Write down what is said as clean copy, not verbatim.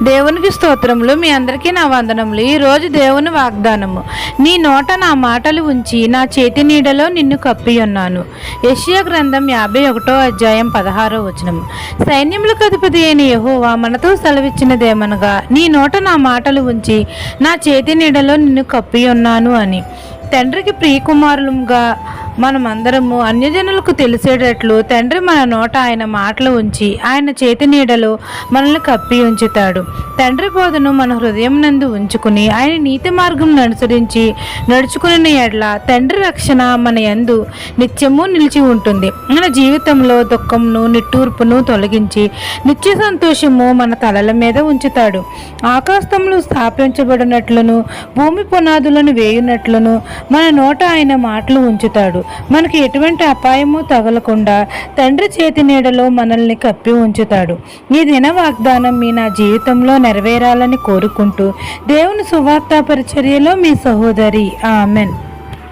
దేవునికి స్తోత్రములు. మీ అందరికీ నా వందనములు. ఈరోజు దేవుని వాగ్దానము. నీ నోట నా మాటలు ఉంచి నా చేతి నీడలో నిన్ను కప్పి ఉన్నాను. యెషయా గ్రంథం 51వ అధ్యాయం 16వ వచనం. సైన్యములకు అధిపతి అయిన యెహోవా మనతో సెలవిచ్చినదేమనగా, నీ నోట నా మాటలు ఉంచి నా చేతి నీడలో నిన్ను కప్పి ఉన్నాను అని. తండ్రికి ప్రియకుమారులుగా మనమందరము అన్యజనులకు తెలిసేటట్లు తండ్రి మన నోట ఆయన మాటలు ఉంచి ఆయన చేతి నీడలో మనల్ని కప్పి ఉంచుతాడు. తండ్రి బోధను మన హృదయం నందు ఉంచుకుని ఆయన నీతి మార్గం అనుసరించి నడుచుకునే ఎడ్ల తండ్రి రక్షణ మన యందు నిత్యము నిలిచి ఉంటుంది. మన జీవితంలో దుఃఖమును నిట్టూర్పును తొలగించి నిత్య సంతోషము మన తలల మీద ఉంచుతాడు. ఆకాశములు స్థాపించబడినట్లును భూమి పునాదులను వేయునట్లును మన నోట ఆయన మాటలు ఉంచుతాడు. మనకి ఎటువంటి అపాయము తగలకుండా తండ్రి చేతి నీడలో మనల్ని కప్పి ఉంచుతాడు. ఈ దిన వాగ్దానం మీ నా జీవితంలో నెరవేరాలని కోరుకుంటూ దేవుని సువార్త పరిచర్యలో మీ సహోదరి. ఆమెన్.